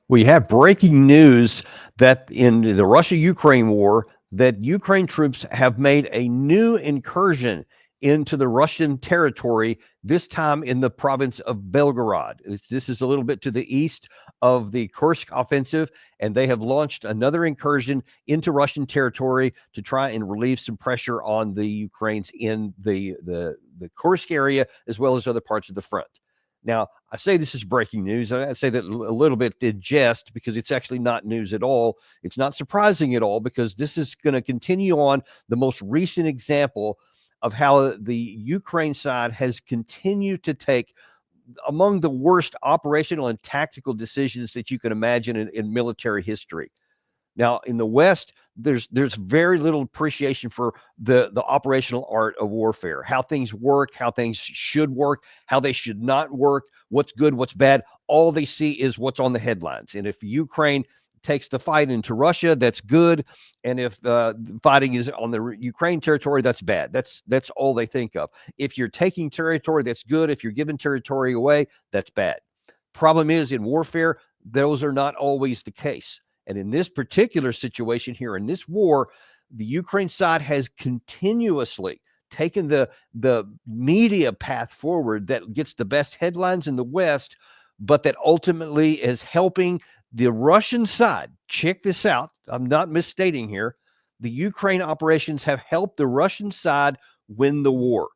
We have breaking news that in the Russia-Ukraine war, that Ukraine troops have made a new incursion into the Russian territory, this time in the province of Belgorod. This is a little bit to the east of the Kursk offensive, and they have launched another incursion into Russian territory to try and relieve some pressure on the Ukrainians in the Kursk area, as well as other parts of the front. Now, I say this is breaking news. I say that a little bit in jest because it's actually not news at all. It's not surprising at all because this is going to continue on the most recent example of how the Ukraine side has continued to take among the worst operational and tactical decisions that you can imagine in military history. Now, in the West, there's very little appreciation for the operational art of warfare, how things work, how things should work, how they should not work, what's good, what's bad. All they see is what's on the headlines. And if Ukraine takes the fight into Russia, that's good. And if fighting is on the Ukraine territory, that's bad. That's all they think of. If you're taking territory, that's good. If you're giving territory away, that's bad. Problem is, in warfare, those are not always the case. And in this particular situation here, in this war, the Ukraine side has continuously taken the media path forward that gets the best headlines in the West, but that ultimately is helping the Russian side. Check this out. I'm not misstating here. The Ukraine operations have helped the Russian side win the war.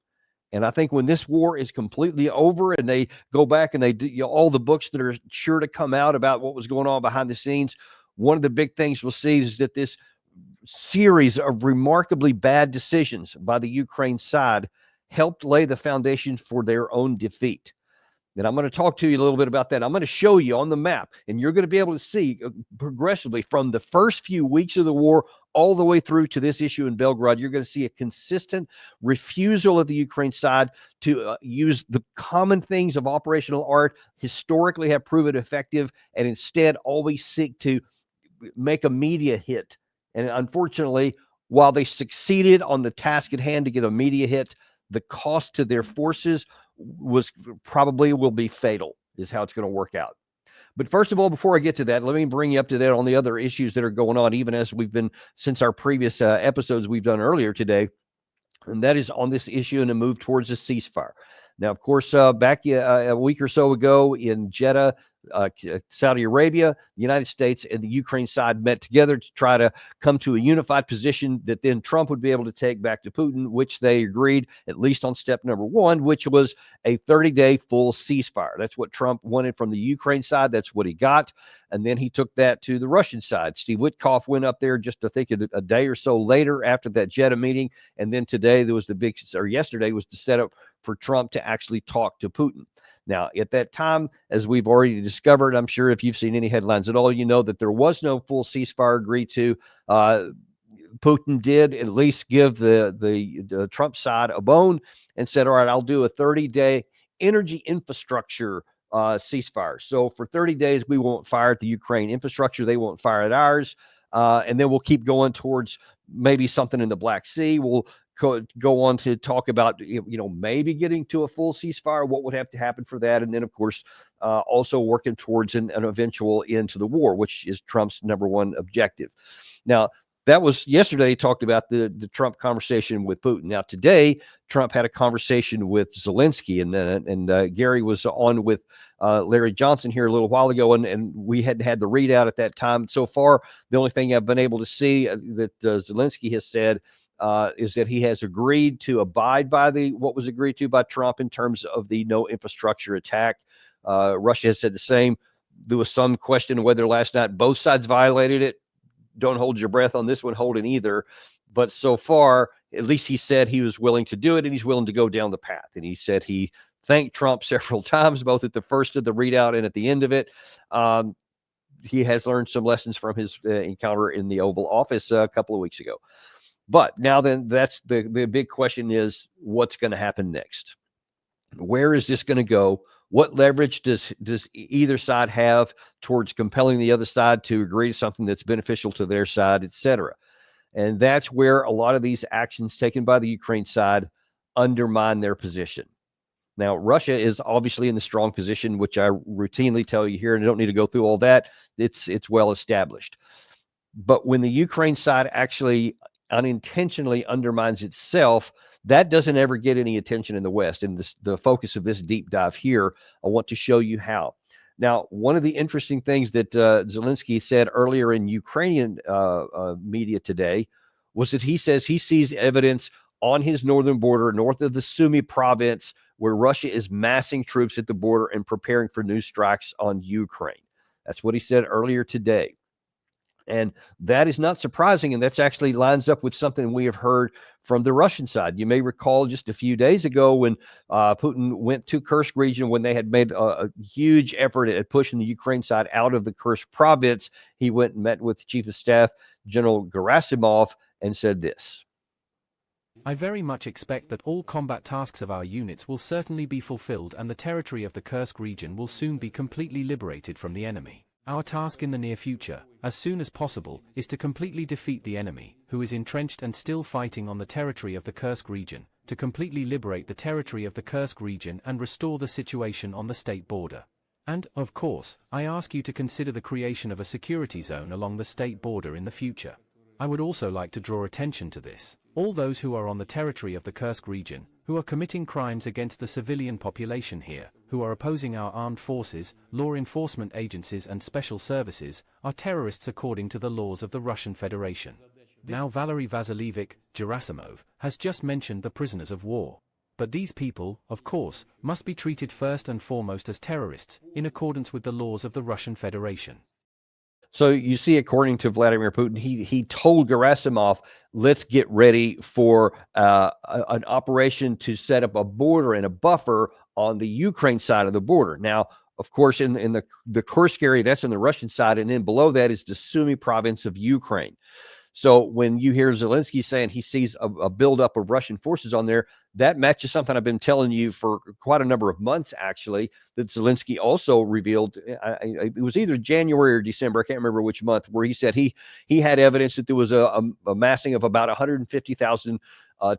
And I think when this war is completely over and they go back and they do all the books that are sure to come out about what was going on behind the scenes, one of the big things we'll see is that this series of remarkably bad decisions by the Ukraine side helped lay the foundation for their own defeat. And I'm going to talk to you a little bit about that. I'm going to show you on the map, and you're going to be able to see progressively from the first few weeks of the war all the way through to this issue in Belgorod. You're going to see a consistent refusal of the Ukraine side to use the common things of operational art, historically have proven effective, and instead always seek to make a media hit. And unfortunately, while they succeeded on the task at hand to get a media hit, the cost to their forces was probably will be fatal, is how it's going to work out. But first of all, before I get to that, let me bring you up to date on the other issues that are going on, even as we've been since our previous episodes we've done earlier today. And that is on this issue and a move towards a ceasefire. Now, of course, back a week or so ago in Jeddah, Saudi Arabia, the United States and the Ukraine side met together to try to come to a unified position that then Trump would be able to take back to Putin, which they agreed, at least on step number one, which was a 30-day full ceasefire. That's what Trump wanted from the Ukraine side. That's what he got. And then he took that to the Russian side. Steve Witkoff went up there just to think a day or so later after that Jeddah meeting. And then today there was yesterday was the setup for Trump to actually talk to Putin. Now, at that time, as we've already discovered, I'm sure if you've seen any headlines at all, you know that there was no full ceasefire agreed to. Putin did at least give the Trump side a bone and said, all right, I'll do a 30-day energy infrastructure ceasefire. So for 30 days, we won't fire at the Ukraine infrastructure. They won't fire at ours. And then we'll keep going towards maybe something in the Black Sea. We'll go on to talk about, maybe getting to a full ceasefire, what would have to happen for that. And then, of course, also working towards an eventual end to the war, which is Trump's number one objective. Now, that was yesterday. He talked about the Trump conversation with Putin. Now, today, Trump had a conversation with Zelensky, and Gary was on with Larry Johnson here a little while ago, and we hadn't had the readout at that time. So far, the only thing I've been able to see that Zelensky has said is that he has agreed to abide by what was agreed to by Trump in terms of the no infrastructure attack. Russia has said the same. There was some question of whether last night both sides violated it. Don't hold your breath on this one, hold in either. But so far, at least he said he was willing to do it, and he's willing to go down the path. And he said he thanked Trump several times, both at the first of the readout and at the end of it. He has learned some lessons from his encounter in the Oval Office a couple of weeks ago. But now then, that's the big question is what's going to happen next? Where is this going to go? What leverage does either side have towards compelling the other side to agree to something that's beneficial to their side, et cetera? And that's where a lot of these actions taken by the Ukraine side undermine their position. Now, Russia is obviously in the strong position, which I routinely tell you here, and I don't need to go through all that. It's well established. But when the Ukraine side actually unintentionally undermines itself, that doesn't ever get any attention in the West. And the focus of this deep dive here, I want to show you how. Now, one of the interesting things that Zelensky said earlier in Ukrainian media today was that he says he sees evidence on his northern border, north of the Sumy province, where Russia is massing troops at the border and preparing for new strikes on Ukraine. That's what he said earlier today. And that is not surprising, and that's actually lines up with something we have heard from the Russian side. You may recall just a few days ago when Putin went to Kursk region, when they had made a huge effort at pushing the Ukraine side out of the Kursk province. He went and met with Chief of Staff General Gerasimov and said this. I very much expect that all combat tasks of our units will certainly be fulfilled, and the territory of the Kursk region will soon be completely liberated from the enemy. Our task in the near future, as soon as possible, is to completely defeat the enemy, who is entrenched and still fighting on the territory of the Kursk region, to completely liberate the territory of the Kursk region and restore the situation on the state border. And, of course, I ask you to consider the creation of a security zone along the state border in the future. I would also like to draw attention to this. All those who are on the territory of the Kursk region, who are committing crimes against the civilian population here, who are opposing our armed forces, law enforcement agencies and special services, are terrorists according to the laws of the Russian Federation. Now Valery Vasilevich Gerasimov has just mentioned the prisoners of war. But these people, of course, must be treated first and foremost as terrorists, in accordance with the laws of the Russian Federation. So you see, according to Vladimir Putin, he told Gerasimov, let's get ready for an operation to set up a border and a buffer on the Ukraine side of the border. Now, of course, in the Kursk area, that's on the Russian side, and then below that is the Sumy province of Ukraine. So when you hear Zelensky saying he sees a buildup of Russian forces on there, that matches something I've been telling you for quite a number of months, actually, that Zelensky also revealed. It was either January or December, I can't remember which month, where he said he had evidence that there was a massing of about 150,000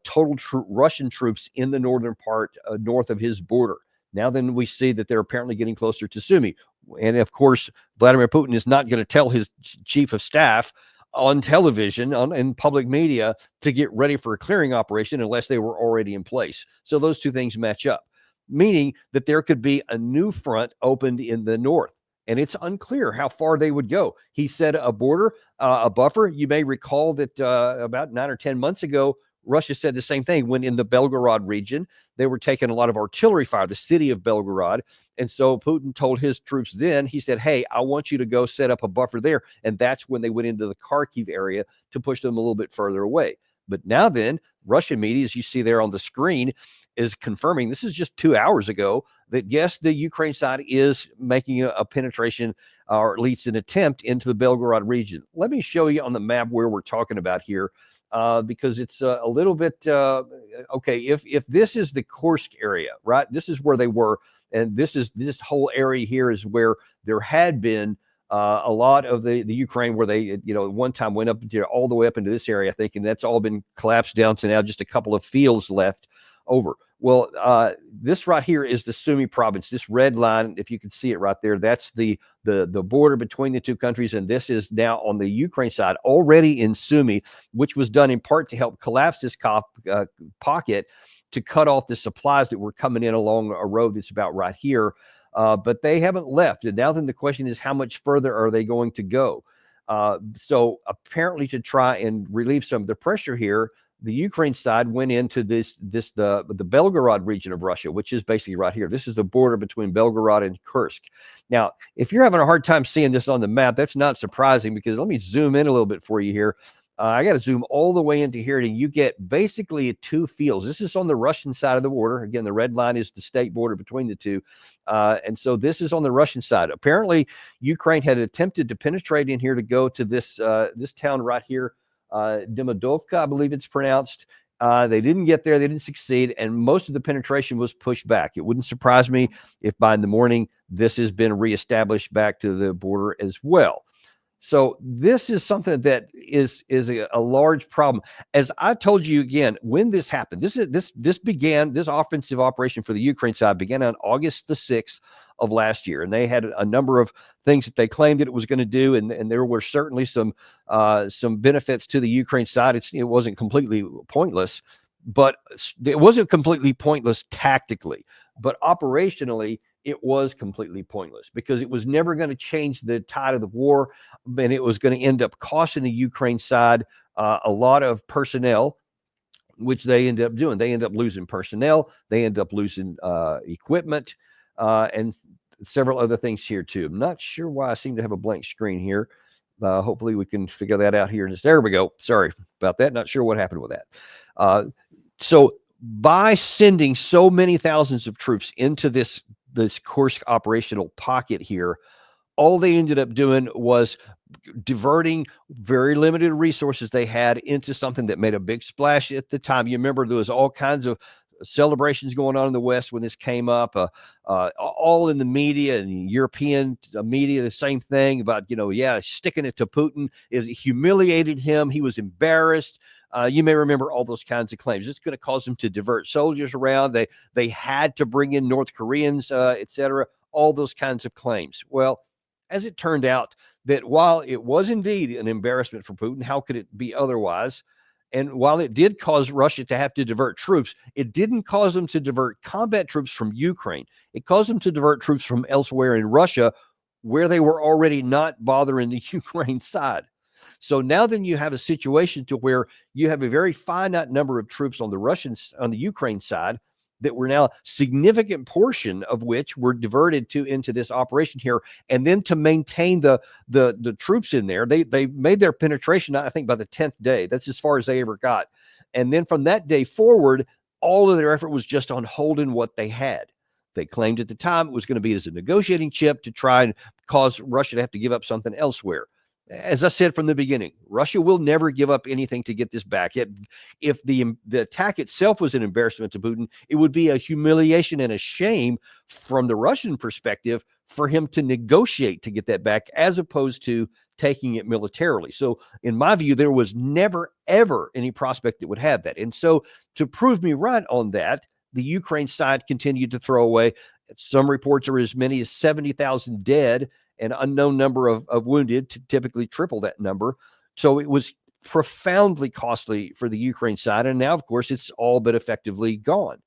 total Russian troops in the northern part, north of his border. Now then we see that they're apparently getting closer to Sumy. And of course, Vladimir Putin is not going to tell his chief of staff on television, in public media, to get ready for a clearing operation unless they were already in place. So those two things match up, meaning that there could be a new front opened in the north. And it's unclear how far they would go. He said a border, a buffer. You may recall that about 9 or 10 months ago, Russia said the same thing when in the Belgorod region, they were taking a lot of artillery fire, the city of Belgorod. And so Putin told his troops then, he said, hey, I want you to go set up a buffer there. And that's when they went into the Kharkiv area to push them a little bit further away. But now then, Russian media, as you see there on the screen, is confirming, this is just 2 hours ago, that yes, the Ukraine side is making a penetration, or at least an attempt, into the Belgorod region. Let me show you on the map where we're talking about here. Because it's a little bit, okay, if this is the Kursk area, right, this is where they were, and this whole area here is where there had been a lot of the Ukraine, where they, one time went up all the way up into this area, I think, and that's all been collapsed down to now just a couple of fields left over. Well, this right here is the Sumy province. This red line, if you can see it right there, that's the border between the two countries, and this is now on the Ukraine side, already in Sumy, which was done in part to help collapse this pocket to cut off the supplies that were coming in along a road that's about right here. But they haven't left, and now then the question is, how much further are they going to go? So apparently, to try and relieve some of the pressure here, the Ukraine side went into the Belgorod region of Russia, which is basically right here. This is the border between Belgorod and Kursk. Now, if you're having a hard time seeing this on the map, that's not surprising, because let me zoom in a little bit for you here. I got to zoom all the way into here, and you get basically two fields. This is on the Russian side of the border. Again, the red line is the state border between the two. And so this is on the Russian side. Apparently, Ukraine had attempted to penetrate in here to go to this town right here, Dimodovka, I believe it's pronounced. They didn't get there. They didn't succeed. And most of the penetration was pushed back. It wouldn't surprise me if by in the morning this has been reestablished back to the border as well. So this is something that is a large problem. As I told you again, when this happened, this offensive operation for the Ukraine side began on August the 6th of last year, and they had a number of things that they claimed that it was going to do, and there were certainly some benefits to the Ukraine side. It wasn't completely pointless, but it wasn't completely pointless tactically, but operationally it was completely pointless because it was never going to change the tide of the war, and it was going to end up costing the Ukraine side a lot of personnel, which they ended up doing. They end up losing personnel, they end up losing equipment, and several other things here too. I'm not sure why I seem to have a blank screen here. Hopefully we can figure that out here. There we go. Sorry about that. Not sure what happened with that. So by sending so many thousands of troops into this Kursk operational pocket here, all they ended up doing was diverting very limited resources they had into something that made a big splash at the time. You remember there was all kinds of celebrations going on in the West when this came up, all in the media and European media, the same thing about, sticking it to Putin. It humiliated him. He was embarrassed. You may remember all those kinds of claims. It's going to cause them to divert soldiers around. They had to bring in North Koreans, etc. All those kinds of claims. Well, as it turned out, that while it was indeed an embarrassment for Putin, how could it be otherwise? And while it did cause Russia to have to divert troops, it didn't cause them to divert combat troops from Ukraine. It caused them to divert troops from elsewhere in Russia, where they were already not bothering the Ukraine side. So now then you have a situation to where you have a very finite number of troops on the Ukraine side that were now significant portion of which were diverted into this operation here. And then to maintain the troops in there, they made their penetration, I think, by the 10th day. That's as far as they ever got. And then from that day forward, all of their effort was just on holding what they had. They claimed at the time it was going to be as a negotiating chip to try and cause Russia to have to give up something elsewhere. As I said from the beginning, Russia will never give up anything to get this back. If the attack itself was an embarrassment to Putin, it would be a humiliation and a shame from the Russian perspective for him to negotiate to get that back, as opposed to taking it militarily. So in my view, there was never, ever any prospect that would have that. And so to prove me right on that, the Ukraine side continued to throw away. Some reports are as many as 70,000 dead, an unknown number of wounded, typically triple that number. So it was profoundly costly for the Ukraine side. And now, of course, it's all but effectively gone.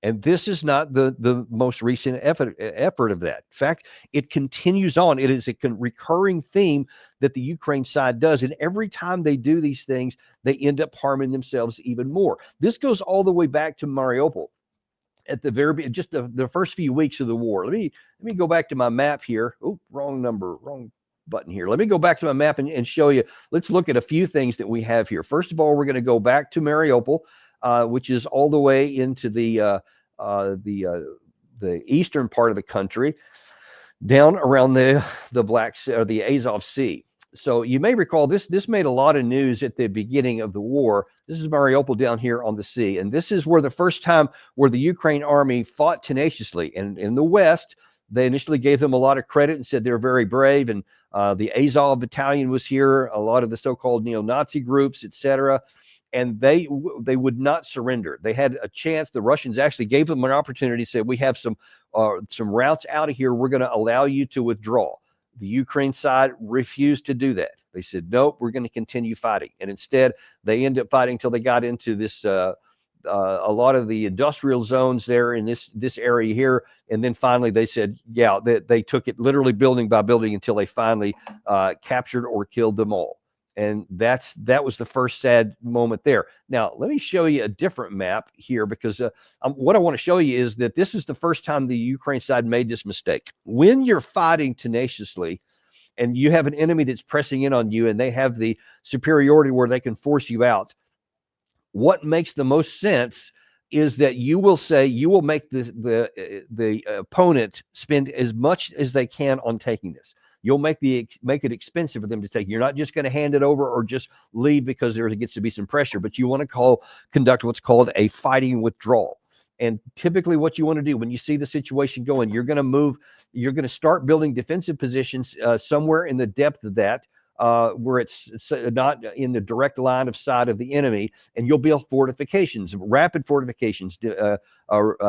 And this is not the most recent effort of that. In fact, it continues on. It is a recurring theme that the Ukraine side does. And every time they do these things, they end up harming themselves even more. This goes all the way back to Mariupol. At the very just the first few weeks of the war. Let me go back to my map here. Oh, wrong button here. Let me go back to my map and show you. Let's look at a few things that we have here. First of all, we're going to go back to Mariupol, which is all the way into the eastern part of the country, down around the Black Sea or the Azov Sea. So you may recall this made a lot of news at the beginning of the war. This is Mariupol down here on the sea. And this is where the first time where the Ukraine army fought tenaciously. And in the West, they initially gave them a lot of credit and said they're very brave. And the Azov battalion was here, a lot of the so-called neo-Nazi groups, etc. And they would not surrender. They had a chance. The Russians actually gave them an opportunity, said, we have some routes out of here. We're going to allow you to withdraw. The Ukraine side refused to do that. They said, nope, we're going to continue fighting. And instead, they ended up fighting until they got into this, a lot of the industrial zones there in this area here. And then finally they said, yeah, they took it literally building by building until they finally captured or killed them all. And that was the first sad moment there. Now, let me show you a different map here, because what I want to show you is that this is the first time the Ukraine side made this mistake. When you're fighting tenaciously and you have an enemy that's pressing in on you and they have the superiority where they can force you out, what makes the most sense is that you will make the opponent spend as much as they can on taking this. You'll make it expensive for them to take. You're not just going to hand it over or just leave because there gets to be some pressure, but you want to conduct what's called a fighting withdrawal. And typically what you want to do when you see the situation going, you're going to start building defensive positions somewhere in the depth of that, where it's not in the direct line of sight of the enemy, and you'll build fortifications, rapid fortifications,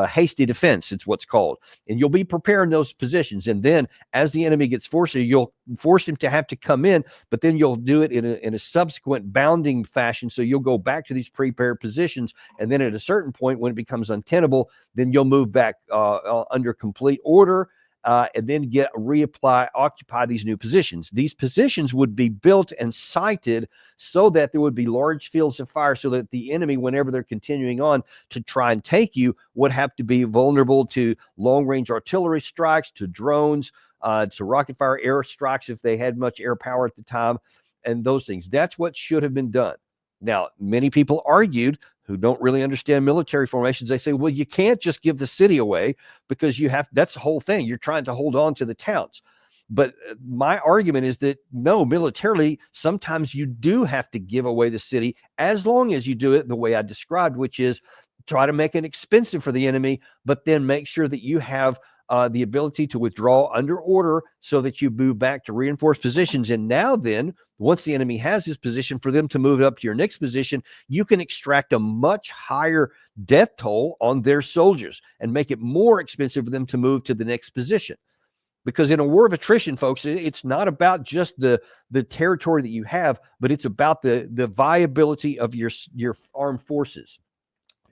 hasty defense, it's what's called. And you'll be preparing those positions. And then as the enemy gets forced, you'll force him to have to come in, but then you'll do it in a subsequent bounding fashion. So you'll go back to these prepared positions. And then at a certain point, when it becomes untenable, then you'll move back under complete order. And then occupy these new positions. These positions would be built and sited so that there would be large fields of fire, so that the enemy, whenever they're continuing on to try and take you, would have to be vulnerable to long-range artillery strikes, to drones, to rocket fire air strikes if they had much air power at the time, and those things. That's what should have been done. Now, many people argued, who don't really understand military formations, they say, well, you can't just give the city away, because that's the whole thing. You're trying to hold on to the towns. But my argument is that no, militarily, sometimes you do have to give away the city, as long as you do it the way I described, which is try to make it expensive for the enemy, but then make sure that you have the ability to withdraw under order, so that you move back to reinforced positions. And now then, once the enemy has his position, for them to move up to your next position, you can extract a much higher death toll on their soldiers and make it more expensive for them to move to the next position. Because in a war of attrition, folks, it's not about just the territory that you have, but it's about the viability of your armed forces.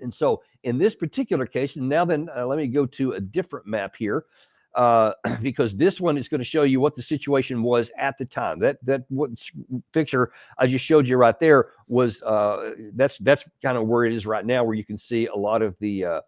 And so in this particular case, and now then let me go to a different map here, because this one is going to show you what the situation was at the time. That what picture I just showed you right there was that's kind of where it is right now, where you can see a lot of the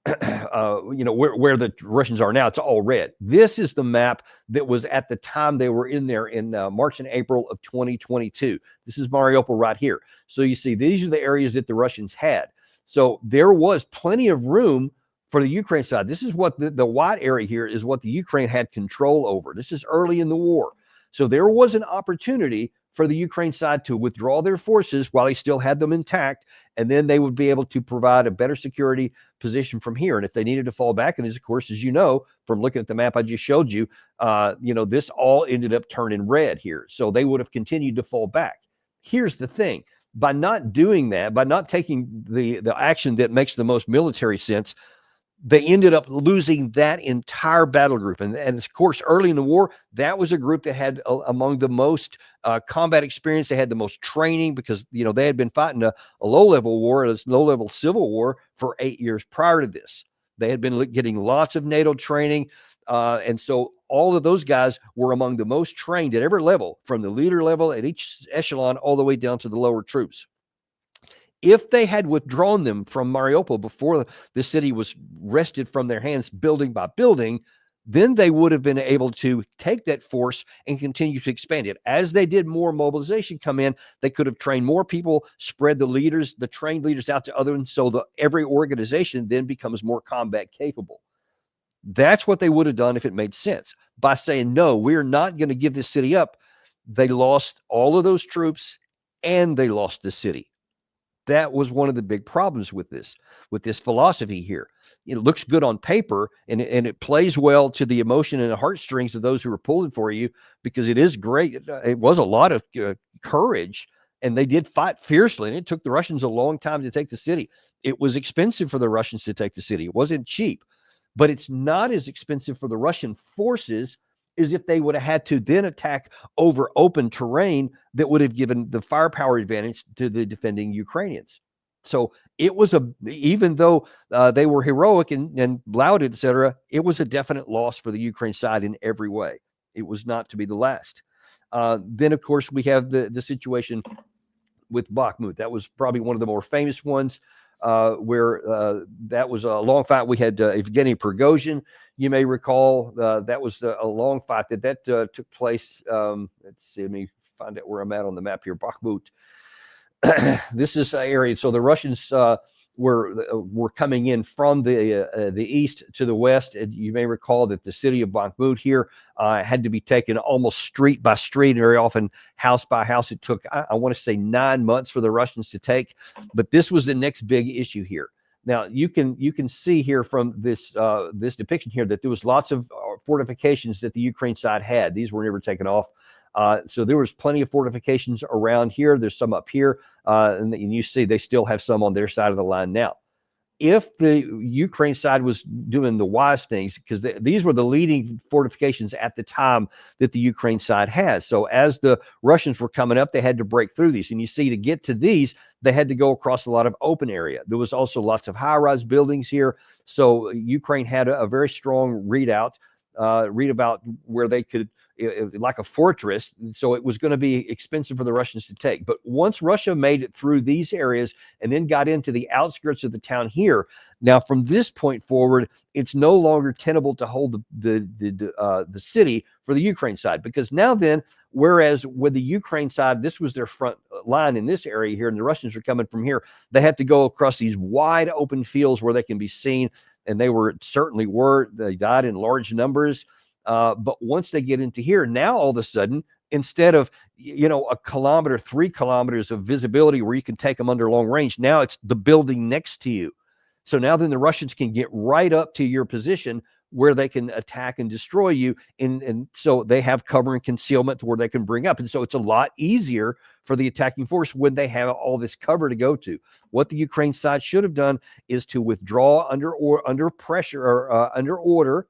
where the Russians are now. It's all red. This is the map that was at the time they were in there in March and April of 2022. This is Mariupol right here. So you see, these are the areas that the Russians had. So there was plenty of room for the Ukraine side. This is what the white area here is, what the Ukraine had control over. This is early in the war. So there was an opportunity for the Ukraine side to withdraw their forces while they still had them intact, and then they would be able to provide a better security position from here. And if they needed to fall back, and of course, as you know, from looking at the map I just showed you, this all ended up turning red here. So they would have continued to fall back. Here's the thing. By not doing that, by not taking the action that makes the most military sense, they ended up losing that entire battle group. And of course, early in the war, that was a group that had among the most combat experience. They had the most training, because they had been fighting a low-level war, a low-level civil war for 8 years prior to this. They had been getting lots of NATO training. And so all of those guys were among the most trained at every level, from the leader level at each echelon all the way down to the lower troops. If they had withdrawn them from Mariupol before the city was wrested from their hands building by building, then they would have been able to take that force and continue to expand it. As they did more mobilization come in, they could have trained more people, spread the trained leaders out to others, so every organization then becomes more combat capable. That's what they would have done if it made sense. By saying, no, we're not going to give this city up, they lost all of those troops and they lost the city. That was one of the big problems with this philosophy here. It looks good on paper, and it plays well to the emotion and the heartstrings of those who are pulling for you, because it is great. It was a lot of courage, and they did fight fiercely, and it took the Russians a long time to take the city. It was expensive for the Russians to take the city. It wasn't cheap. But it's not as expensive for the Russian forces as if they would have had to then attack over open terrain that would have given the firepower advantage to the defending Ukrainians. So it was even though they were heroic and lauded, etc., it was a definite loss for the Ukraine side in every way. It was not to be the last. Then, of course, we have the situation with Bakhmut. That was probably one of the more famous ones. Where that was a long fight. We had Evgeny Prigozhin, you may recall. That was a long fight that took place. Let's see, let me find out where I'm at on the map here. Bakhmut. This is an area. So the Russians were coming in from the east to the west. And you may recall that the city of Bakhmut here had to be taken almost street by street, very often house by house. It took, I want to say, 9 months for the Russians to take. But this was the next big issue here. Now you can see here from this depiction here that there was lots of fortifications that the Ukraine side had. These were never taken off. So there was plenty of fortifications around here. There's some up here, and you see they still have some on their side of the line now. If the Ukraine side was doing the wise things, because these were the leading fortifications at the time that the Ukraine side has. So as the Russians were coming up, they had to break through these. And you see, to get to these, they had to go across a lot of open area. There was also lots of high-rise buildings here. So Ukraine had a very strong read about where they could, like a fortress. So it was going to be expensive for the Russians to take. But once Russia made it through these areas and then got into the outskirts of the town here, now from this point forward, it's no longer tenable to hold the city for the Ukraine side, because now then, whereas with the Ukraine side, this was their front line in this area here, and the Russians are coming from here, they had to go across these wide open fields where they can be seen, and they died in large numbers. But once they get into here, now all of a sudden, instead of, a kilometer, 3 kilometers of visibility where you can take them under long range, now it's the building next to you. So now then the Russians can get right up to your position where they can attack and destroy you. And so they have cover and concealment to where they can bring up. And so it's a lot easier for the attacking force when they have all this cover to go to. What the Ukraine side should have done is to withdraw under pressure or under order,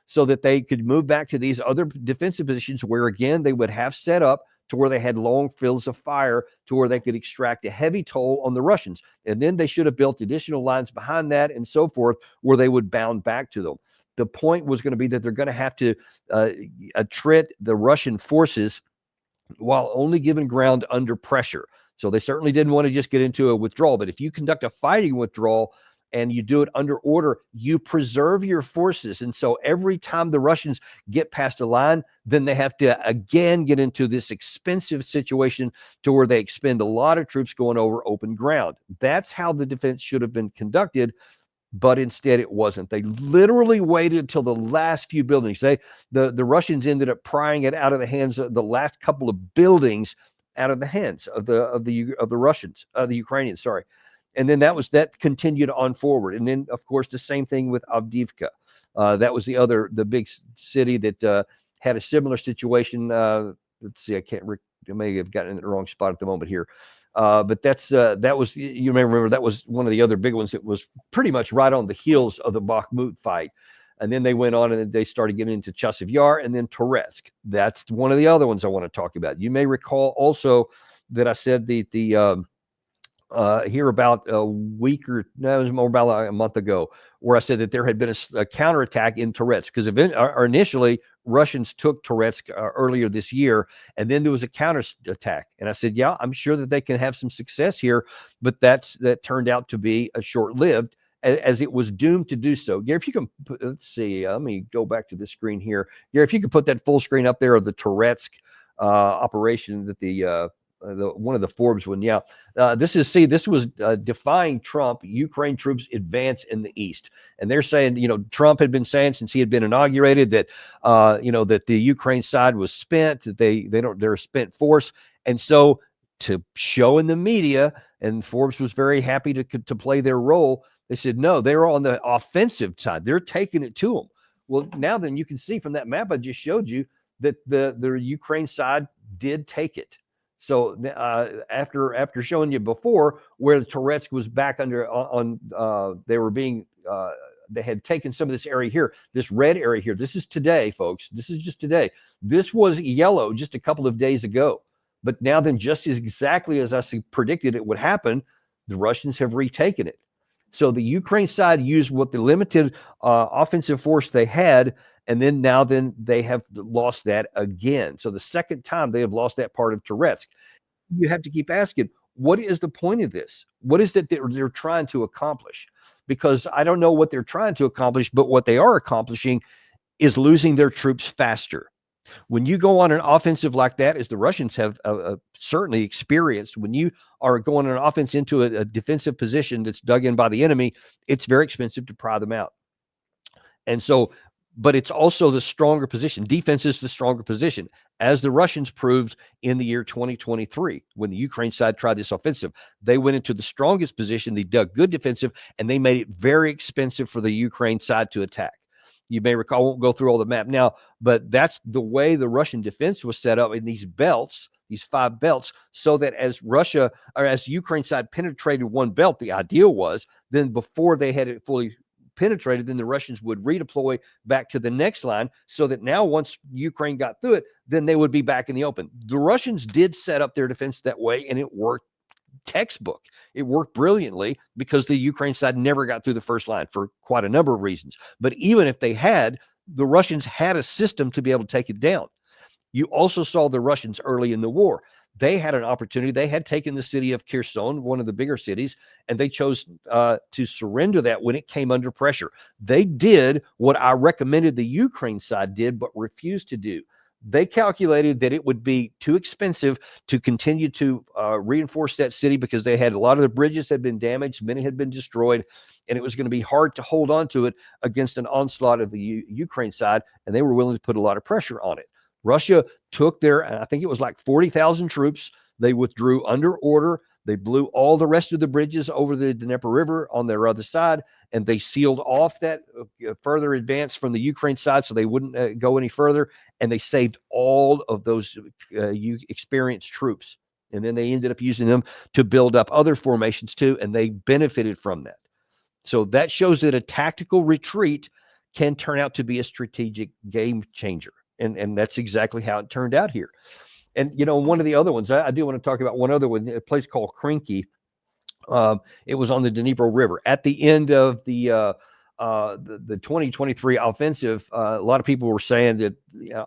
so that they could move back to these other defensive positions where, again, they would have set up to where they had long fields of fire to where they could extract a heavy toll on the Russians. And then they should have built additional lines behind that and so forth, where they would bound back to them. The point was going to be that they're going to have to attrit the Russian forces while only giving ground under pressure. So they certainly didn't want to just get into a withdrawal. But if you conduct a fighting withdrawal and you do it under order, you preserve your forces. And so every time the Russians get past a line, then they have to again get into this expensive situation to where they expend a lot of troops going over open ground. That's how the defense should have been conducted, but instead it wasn't. They literally waited until the last few buildings. The Russians ended up prying it out of the hands of the last couple of buildings out of the hands of the Russians, the Ukrainians, sorry. And then that continued on forward. And then, of course, the same thing with Avdiivka. That was the big city that had a similar situation. Let's see, I may have gotten in the wrong spot at the moment here. But that was, you may remember, that was one of the other big ones that was pretty much right on the heels of the Bakhmut fight. And then they went on and they started getting into Chasiv Yar and then Toretsk. That's one of the other ones I want to talk about. You may recall also that I said here about a week it was more about a month ago, where I said that there had been a counterattack in Toretsk, because initially Russians took Toretsk earlier this year, and then there was a counterattack. And I said, yeah, I'm sure that they can have some success here, but that turned out to be a short-lived, as it was doomed to do so. Gary, if you can, let's see, let me go back to the screen here. Gary, if you could put that full screen up there of the Toretsk operation that one of the Forbes one. Yeah. This was defying Trump. Ukraine troops advance in the east. And they're saying, Trump had been saying since he had been inaugurated that, that the Ukraine side was spent, that they're a spent force. And so to show in the media, and Forbes was very happy to play their role, they said, no, they're on the offensive side. They're taking it to them. Well, now then you can see from that map I just showed you that the Ukraine side did take it. So after showing you before where the Toretsk was back they had taken some of this area here, this red area here. This is today, folks. This is just today. This was yellow just a couple of days ago. But now then, just exactly as I predicted it would happen, the Russians have retaken it. So the Ukraine side used what the limited offensive force they had, and then they have lost that again. So the second time they have lost that part of Toretsk. You have to keep asking, what is the point of this? What is it that they're trying to accomplish? Because I don't know what they're trying to accomplish, but what they are accomplishing is losing their troops faster. When you go on an offensive like that, as the Russians have certainly experienced, when you are going on an offense into a defensive position that's dug in by the enemy, it's very expensive to pry them out. And so, but it's also the stronger position. Defense is the stronger position, as the Russians proved in the year 2023 when the Ukraine side tried this offensive. They went into the strongest position. They dug good defensive, and they made it very expensive for the Ukraine side to attack. You may recall, I won't go through all the map now, but that's the way the Russian defense was set up in these belts, these 5 belts, so that as Russia or as Ukraine side penetrated one belt, the ideal was then before they had it fully penetrated, then the Russians would redeploy back to the next line, so that now once Ukraine got through it, then they would be back in the open. The Russians did set up their defense that way, and it worked textbook. It worked brilliantly because the Ukraine side never got through the first line for quite a number of reasons. But even if they had, the Russians had a system to be able to take it down. You also saw the Russians early in the war. They had an opportunity. They had taken the city of Kherson, one of the bigger cities, and they chose to surrender that when it came under pressure. They did what I recommended the Ukraine side did, but refused to do. They calculated that it would be too expensive to continue to reinforce that city because they had a lot of the bridges had been damaged, many had been destroyed, and it was going to be hard to hold on to it against an onslaught of the Ukraine side, and they were willing to put a lot of pressure on it. Russia took their, I think it was like 40,000 troops. They withdrew under order. They blew all the rest of the bridges over the Dnipro River on their other side, and they sealed off that further advance from the Ukraine side so they wouldn't go any further, and they saved all of those experienced troops. And then they ended up using them to build up other formations too, and they benefited from that. So that shows that a tactical retreat can turn out to be a strategic game changer. And that's exactly how it turned out here. And, you know, one of the other ones, I do want to talk about one other one, a place called Kharkiv. It was on the Dnipro River. At the end of the 2023 offensive, a lot of people were saying that,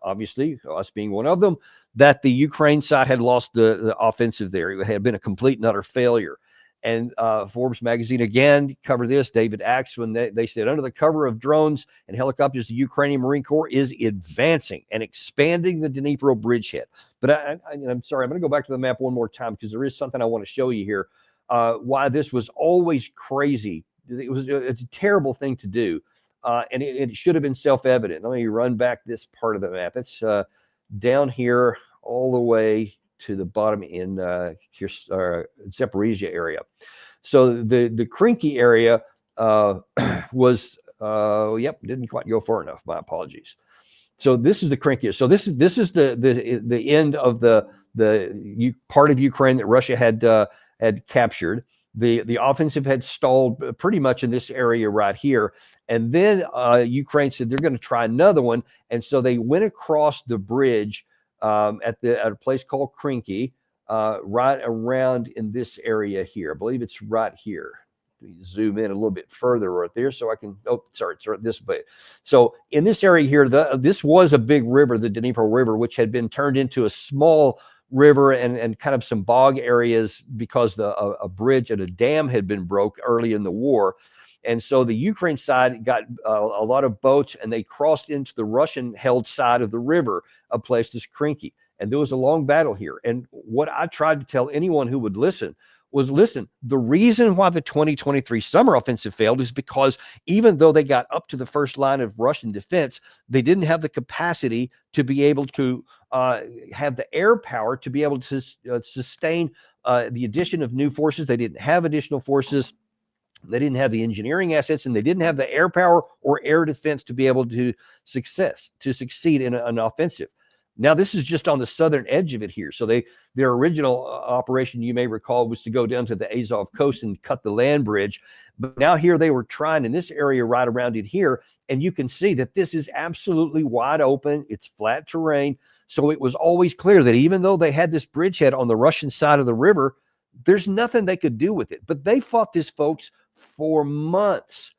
obviously, us being one of them, that the Ukraine side had lost the offensive there. It had been a complete and utter failure. And Forbes magazine again covered this. David Axman, they said, under the cover of drones and helicopters, the Ukrainian Marine Corps is advancing and expanding the Dnipro bridgehead. But I'm sorry, I'm going to go back to the map one more time because there is something I want to show you here. Why this was always crazy. It's a terrible thing to do, and it should have been self-evident. Let me run back this part of the map. It's down here all the way to the bottom in Zaporizhia area. So the Kharkiv area was didn't quite go far enough. My apologies. So this is the Kharkiv. So this is the end of the part of Ukraine that Russia had captured. The offensive had stalled pretty much in this area right here, and then Ukraine said they're going to try another one, and so they went across the bridge at a place called Kharkiv, right around in this area here. I believe it's right here. Zoom in a little bit further right there so I can, it's right this way. So in this area here, this was a big river, the Dnipro River, which had been turned into a small river and kind of some bog areas because a bridge and a dam had been broke early in the war. And so the Ukraine side got a lot of boats, and they crossed into the Russian-held side of the river, a place that's Kharkiv. And there was a long battle here. And what I tried to tell anyone who would listen was, listen, the reason why the 2023 summer offensive failed is because even though they got up to the first line of Russian defense, they didn't have the capacity to be able to have the air power to be able to sustain the addition of new forces. They didn't have additional forces. They didn't have the engineering assets, and they didn't have the air power or air defense to be able to succeed in an offensive. Now, this is just on the southern edge of it here. So their original operation, you may recall, was to go down to the Azov coast and cut the land bridge. But now here they were trying in this area right around it here, and you can see that this is absolutely wide open. It's flat terrain. So it was always clear that even though they had this bridgehead on the Russian side of the river, there's nothing they could do with it. But they fought this, folks, for months.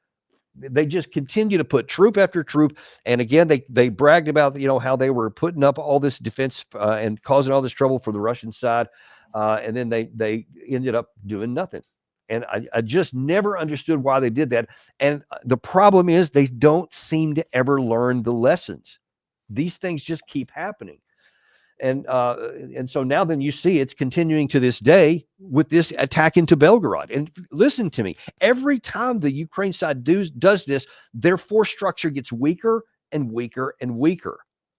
They just continue to put troop after troop. And again, they bragged about, how they were putting up all this defense and causing all this trouble for the Russian side. And then they ended up doing nothing. And I just never understood why they did that. And the problem is they don't seem to ever learn the lessons. These things just keep happening. And so now then you see it's continuing to this day with this attack into Belgorod. And listen to me, every time the Ukraine side does this, their force structure gets weaker and weaker and weaker.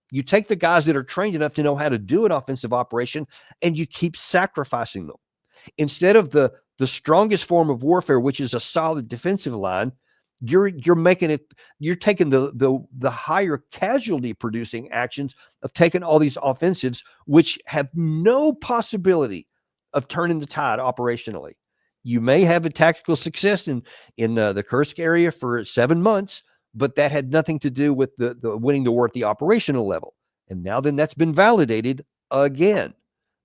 You take the guys that are trained enough to know how to do an offensive operation, and you keep sacrificing them. Instead of the strongest form of warfare, which is a solid defensive line, You're making it, you're taking the higher casualty producing actions of taking all these offensives, which have no possibility of turning the tide operationally. You may have a tactical success in the Kursk area for 7 months, but that had nothing to do with the winning the war at the operational level. And now then that's been validated again.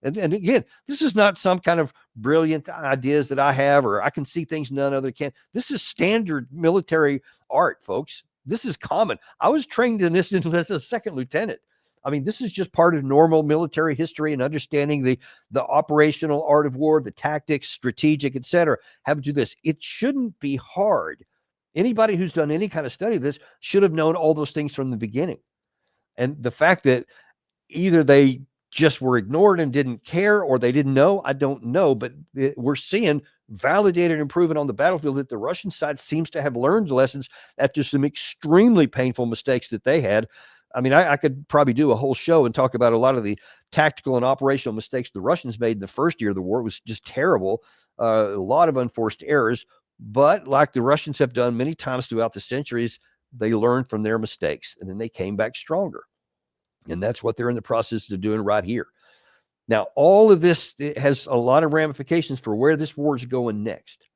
And again, this is not some kind of brilliant ideas that I have, or I can see things none other can. This is standard military art, folks. This is common. I was trained in this as a second lieutenant. I mean, this is just part of normal military history and understanding the operational art of war, the tactics, strategic, etc. Have to do this. It shouldn't be hard. Anybody who's done any kind of study of this should have known all those things from the beginning. And the fact that either they just were ignored and didn't care, or they didn't know, I don't know. But we're seeing validated and proven on the battlefield that the Russian side seems to have learned lessons after some extremely painful mistakes that they had. I mean, I could probably do a whole show and talk about a lot of the tactical and operational mistakes the Russians made in the first year of the war. It was just terrible. A lot of unforced errors. But like the Russians have done many times throughout the centuries, they learned from their mistakes and then they came back stronger. And that's what they're in the process of doing right here. Now, all of this has a lot of ramifications for where this war is going next,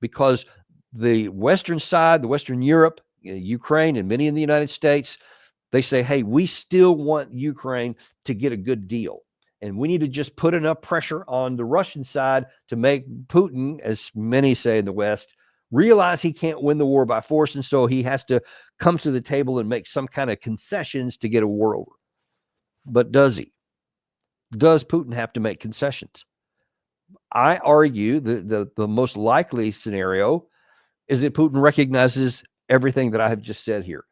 because the Western side, the Western Europe, Ukraine, and many in the United States, they say, hey, we still want Ukraine to get a good deal. And we need to just put enough pressure on the Russian side to make Putin, as many say in the West, realize he can't win the war by force. And so he has to come to the table and make some kind of concessions to get a war over. But does he? Does Putin have to make concessions? I argue that the most likely scenario is that Putin recognizes everything that I have just said here,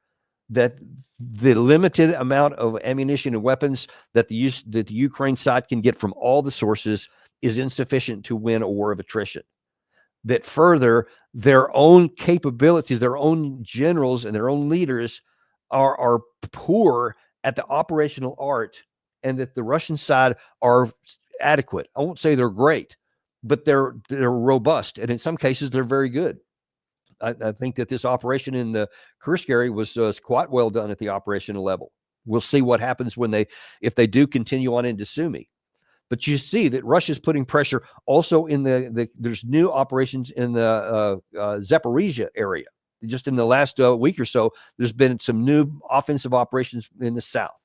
that the limited amount of ammunition and weapons that the Ukraine side can get from all the sources is insufficient to win a war of attrition. That further, their own capabilities, their own generals and their own leaders are poor at the operational art, and that the Russian side are adequate. I won't say they're great, but they're robust, and in some cases they're very good. I think that this operation in the Kursk area was quite well done at the operational level. We'll see what happens if they do continue on into Sumy. But you see that Russia's putting pressure also in there's new operations in the Zaporizhia area. Just in the last week or so, there's been some new offensive operations in the south.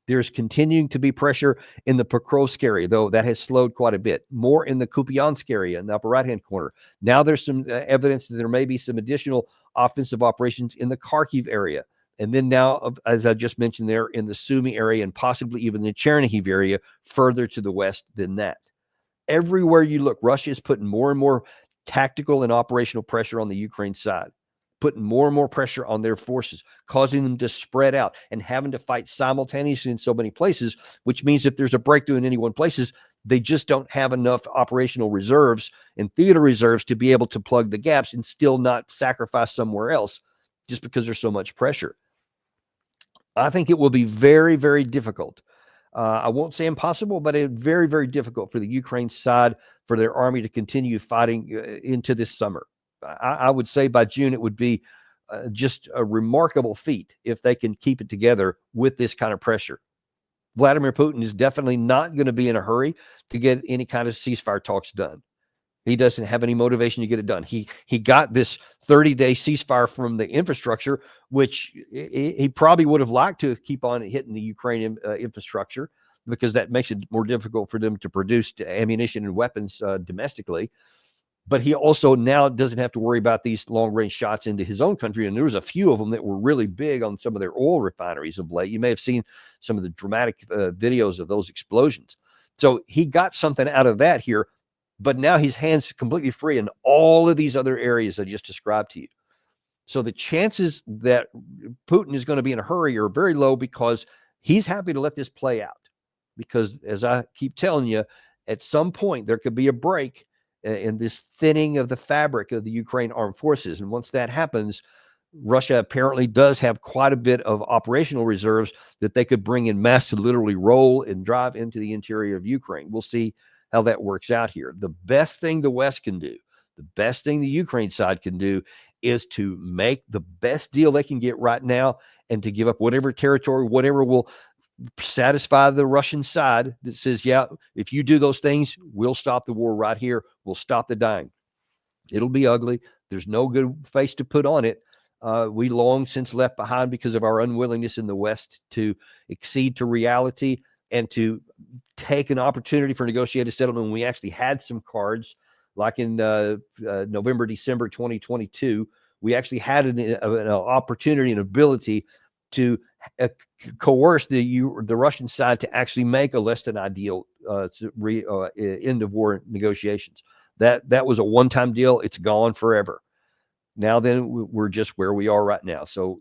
There's continuing to be pressure in the Pokrovsk area, though that has slowed quite a bit. More in the Kupiansk area in the upper right-hand corner. Now there's some evidence that there may be some additional offensive operations in the Kharkiv area. And then now, as I just mentioned there, in the Sumy area and possibly even the Chernihiv area further to the west than that. Everywhere you look, Russia is putting more and more tactical and operational pressure on the Ukraine side, putting more and more pressure on their forces, causing them to spread out and having to fight simultaneously in so many places, which means if there's a breakthrough in any one places, they just don't have enough operational reserves and theater reserves to be able to plug the gaps and still not sacrifice somewhere else just because there's so much pressure. I think it will be very, very difficult. I won't say impossible, but very, very difficult for the Ukraine side, for their army to continue fighting into this summer. I would say by June, it would be just a remarkable feat if they can keep it together with this kind of pressure. Vladimir Putin is definitely not going to be in a hurry to get any kind of ceasefire talks done. He doesn't have any motivation to get it done. He got this 30-day ceasefire from the infrastructure, which he probably would have liked to keep on hitting the Ukrainian infrastructure, because that makes it more difficult for them to produce ammunition and weapons domestically. But he also now doesn't have to worry about these long-range shots into his own country. And there was a few of them that were really big on some of their oil refineries of late. You may have seen some of the dramatic videos of those explosions. So he got something out of that here. But now his hands completely free in all of these other areas I just described to you. So the chances that Putin is going to be in a hurry are very low, because he's happy to let this play out. Because as I keep telling you, at some point there could be a break in this thinning of the fabric of the Ukraine armed forces. And once that happens, Russia apparently does have quite a bit of operational reserves that they could bring in mass to literally roll and drive into the interior of Ukraine. We'll see how that works out here. The best thing the West can do, the best thing the Ukraine side can do, is to make the best deal they can get right now and to give up whatever territory, whatever will satisfy the Russian side that says, yeah, if you do those things, we'll stop the war right here. We'll stop the dying. It'll be ugly. There's no good face to put on it. We long since left behind because of our unwillingness in the West to accede to reality and to take an opportunity for negotiated settlement when we actually had some cards, like in November, December 2022. We actually had an opportunity and ability to coerce the Russian side to actually make a less than ideal end of war negotiations. That was a one-time deal. It's gone forever. Now then, we're just where we are right now. So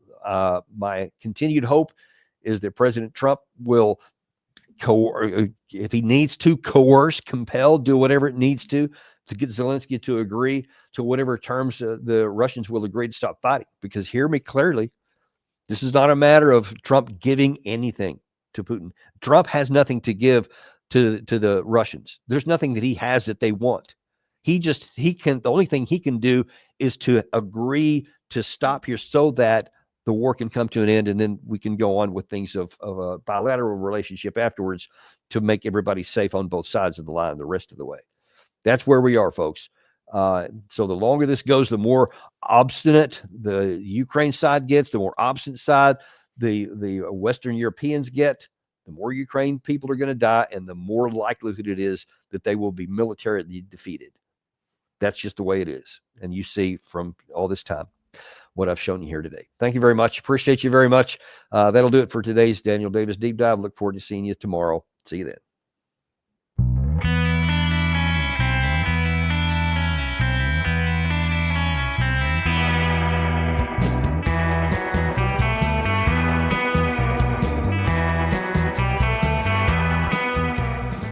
my continued hope is that President Trump will, if he needs to, coerce, compel, do whatever it needs to get Zelensky to agree to whatever terms the Russians will agree to stop fighting. Because hear me clearly, this is not a matter of Trump giving anything to Putin. Trump has nothing to give to the Russians. There's nothing that he has that they want. The only thing he can do is to agree to stop here so that the war can come to an end, and then we can go on with things of a bilateral relationship afterwards to make everybody safe on both sides of the line the rest of the way. That's where we are, folks. So the longer this goes, the more obstinate the Ukraine side gets, the more obstinate side the Western Europeans get, the more Ukraine people are going to die, and the more likelihood it is that they will be militarily defeated. That's just the way it is. And you see from all this time what I've shown you here today. Thank you very much. Appreciate you very much. That'll do it for today's Daniel Davis Deep Dive. Look forward to seeing you tomorrow. See you then.